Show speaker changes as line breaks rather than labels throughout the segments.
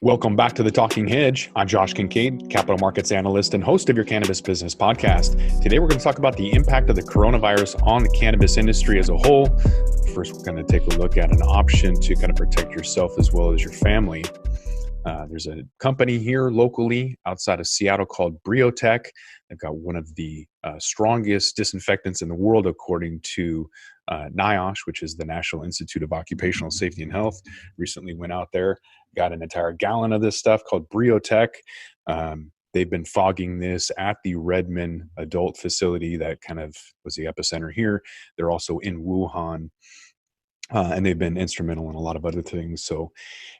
Welcome back to the Talking Hedge. I'm Josh Kincaid, capital markets analyst and host of your cannabis business podcast. Today, we're going to talk about the impact of the coronavirus on the cannabis industry as a whole. First, we're going to take a look at an option to kind of protect yourself as well as your family. There's a company here locally outside of Seattle called Briotech. They've got one of the strongest disinfectants in the world, according to NIOSH, which is the National Institute of Occupational Safety and Health. Recently went out there, got an entire gallon of this stuff called Briotech. They've been fogging this at the Redmond adult facility that kind of was the epicenter here. They're also in Wuhan. And they've been instrumental in a lot of other things. So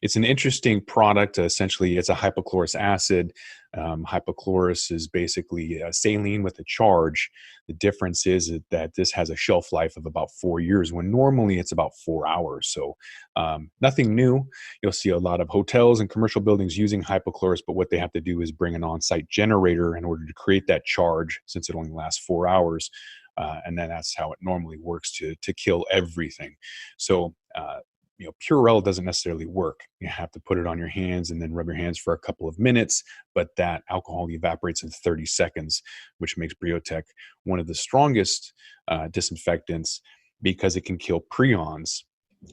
it's an interesting product. Essentially, it's a hypochlorous acid. Hypochlorous is basically saline with a charge. The difference is that this has a shelf life of about 4 years, when normally it's about 4 hours. So nothing new. You'll see a lot of hotels and commercial buildings using hypochlorous, but what they have to do is bring an on-site generator in order to create that charge, since it only lasts 4 hours. And then that's how it normally works to kill everything. So, Purell doesn't necessarily work. You have to put it on your hands and then rub your hands for a couple of minutes, but that alcohol evaporates in 30 seconds, which makes Briotech one of the strongest disinfectants because it can kill prions.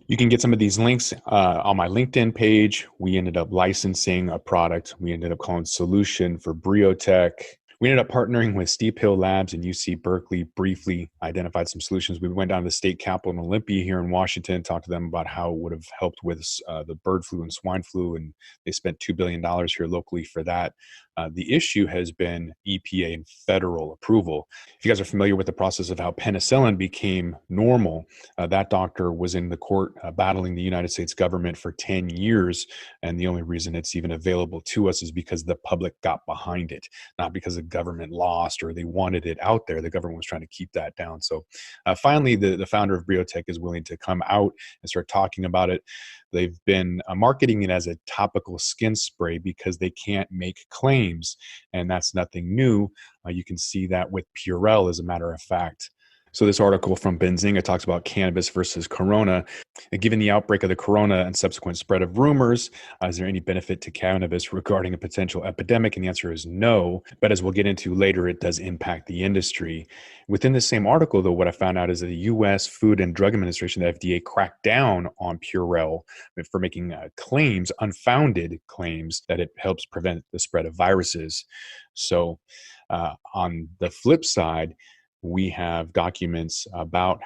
You can get some of these links on my LinkedIn page. We ended up licensing a product we ended up calling Solution for Briotech. We ended up partnering with Steep Hill Labs and UC Berkeley, briefly identified some solutions. We went down to the state capitol in Olympia here in Washington, talked to them about how it would have helped with the bird flu and swine flu, and they spent $2 billion here locally for that. The issue has been EPA and federal approval. If you guys are familiar with the process of how penicillin became normal, that doctor was in the court battling the United States government for 10 years, and the only reason it's even available to us is because the public got behind it, not because the government lost or they wanted it out there. The government was trying to keep that down. So finally, the founder of Briotech is willing to come out and start talking about it. They've been marketing it as a topical skin spray because they can't make claims, and that's nothing new. You can see that with Purell, as a matter of fact. So this article from Benzinga talks about cannabis versus corona. And given the outbreak of the corona and subsequent spread of rumors, is there any benefit to cannabis regarding a potential epidemic? And the answer is no. But as we'll get into later, it does impact the industry. Within the same article, though, what I found out is that the U.S. Food and Drug Administration, the FDA, cracked down on Purell for making claims, unfounded claims, that it helps prevent the spread of viruses. So on the flip side, we have documents about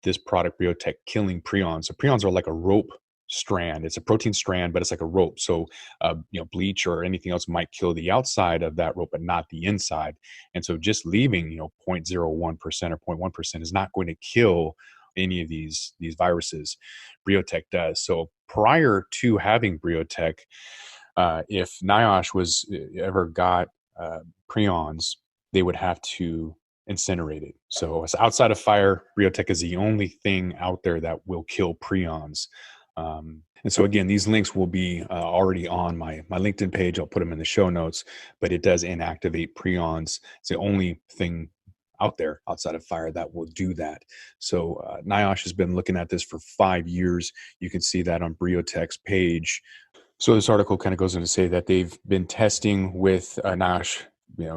this product, Briotech, killing prions. So prions are like a rope strand. It's a protein strand, but it's like a rope. So, bleach or anything else might kill the outside of that rope, but not the inside. And so just leaving, 0.01% or 0.1% is not going to kill any of these viruses. Briotech does. So prior to having Briotech, if NIOSH was ever got prions, they would have to incinerated. So outside of fire, Briotech is the only thing out there that will kill prions. And so again, these links will be already on my LinkedIn page. I'll put them in the show notes, but it does inactivate prions. It's the only thing out there outside of fire that will do that. So NIOSH has been looking at this for 5 years. You can see that on Briotech's page. So this article kind of goes on to say that they've been testing with NIOSH,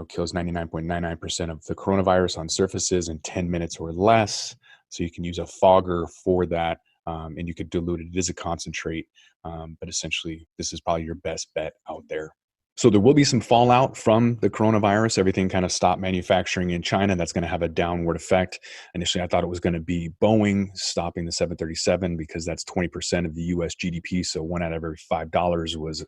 kills 99.99% of the coronavirus on surfaces in 10 minutes or less. So you can use a fogger for that, and you could dilute it. It is a concentrate, but essentially this is probably your best bet out there. So there will be some fallout from the coronavirus. Everything kind of stopped manufacturing in China. That's going to have a downward effect. Initially, I thought it was going to be Boeing stopping the 737 because that's 20% of the U.S. GDP. So $1 out of every $5 was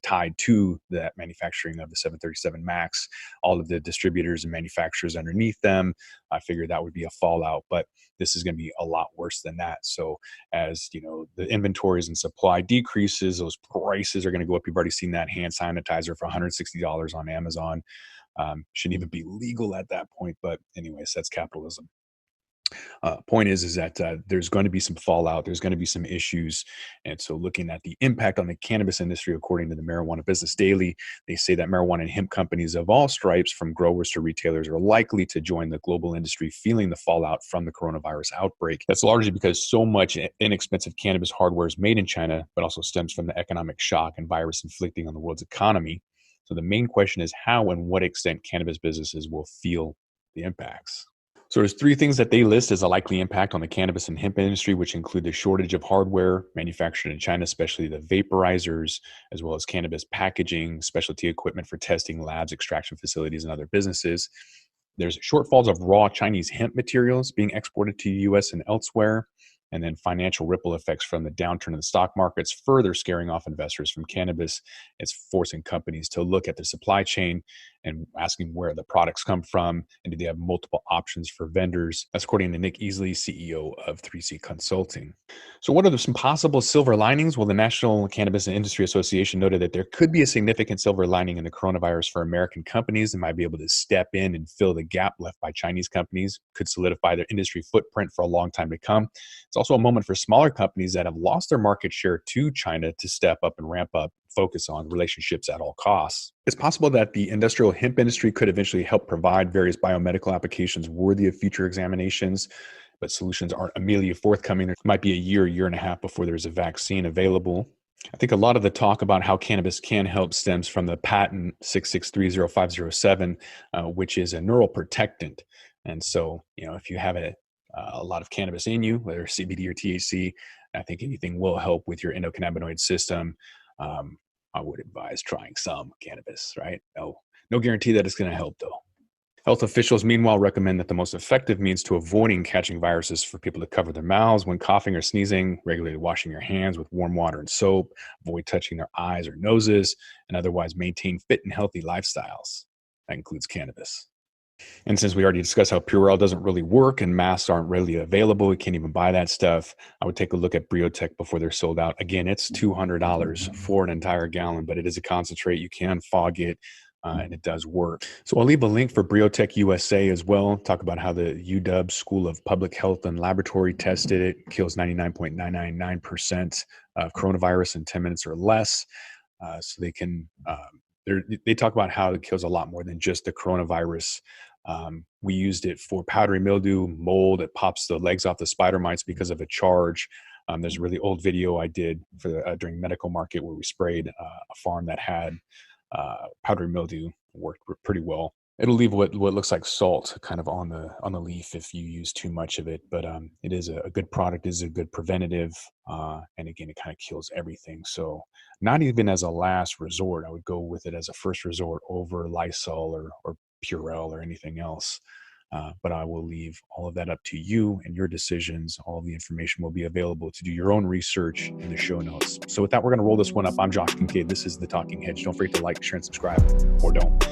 tied to that manufacturing of the 737 MAX. All of the distributors and manufacturers underneath them, I figured that would be a fallout. But this is going to be a lot worse than that. So as the inventories and supply decreases, those prices are going to go up. You've already seen that hand sanitizer for $160 on Amazon. Shouldn't even be legal at that point. But anyways, that's capitalism. Point is that there's going to be some fallout. There's going to be some issues. And so looking at the impact on the cannabis industry, according to the Marijuana Business Daily, they say that marijuana and hemp companies of all stripes, from growers to retailers, are likely to join the global industry feeling the fallout from the coronavirus outbreak. That's largely because so much inexpensive cannabis hardware is made in China, but also stems from the economic shock and virus inflicting on the world's economy. So the main question is how and what extent cannabis businesses will feel the impacts. So there's three things that they list as a likely impact on the cannabis and hemp industry, which include the shortage of hardware manufactured in China, especially the vaporizers, as well as cannabis packaging, specialty equipment for testing labs, extraction facilities, and other businesses. There's shortfalls of raw Chinese hemp materials being exported to the U.S. and elsewhere, and then financial ripple effects from the downturn in the stock markets, further scaring off investors from cannabis. It's forcing companies to look at the supply chain and asking where the products come from, and do they have multiple options for vendors. That's according to Nick Easley, CEO of 3C Consulting. So what are some possible silver linings? Well, the National Cannabis Industry Association noted that there could be a significant silver lining in the coronavirus for American companies that might be able to step in and fill the gap left by Chinese companies, could solidify their industry footprint for a long time to come. It's also a moment for smaller companies that have lost their market share to China to step up and ramp up, focus on relationships at all costs. It's possible that the industrial hemp industry could eventually help provide various biomedical applications worthy of future examinations, but solutions aren't immediately forthcoming. There might be a year and a half before there's a vaccine available. I think a lot of the talk about how cannabis can help stems from the patent 6630507, which is a neuroprotectant. And so, if you have a lot of cannabis in you, whether CBD or THC, I think anything will help with your endocannabinoid system. I would advise trying some cannabis, right? No guarantee that it's going to help, though. Health officials, meanwhile, recommend that the most effective means to avoiding catching viruses for people to cover their mouths when coughing or sneezing, regularly washing your hands with warm water and soap, avoid touching their eyes or noses, and otherwise maintain fit and healthy lifestyles. That includes cannabis. And since we already discussed how Purell doesn't really work and masks aren't readily available, we can't even buy that stuff, I would take a look at Briotech before they're sold out. Again, it's $200 for an entire gallon, but it is a concentrate. You can fog it, and it does work. So I'll leave a link for Briotech USA as well. Talk about how the UW School of Public Health and Laboratory tested it. Kills 99.999% of coronavirus in 10 minutes or less. So they can... they talk about how it kills a lot more than just the coronavirus. We used it for powdery mildew, mold. It pops the legs off the spider mites because of a charge. There's a really old video I did for during medical market where we sprayed a farm that had powdery mildew. Worked pretty well. It'll leave what looks like salt kind of on the leaf if you use too much of it. But it is a good product. It is a good preventative. And again, it kind of kills everything. So not even as a last resort, I would go with it as a first resort over Lysol or Purell or anything else. But I will leave all of that up to you and your decisions. All the information will be available to do your own research in the show notes. So with that, we're going to roll this one up. I'm Josh Kincaid. This is the Talking Hedge. Don't forget to like, share, and subscribe, or don't.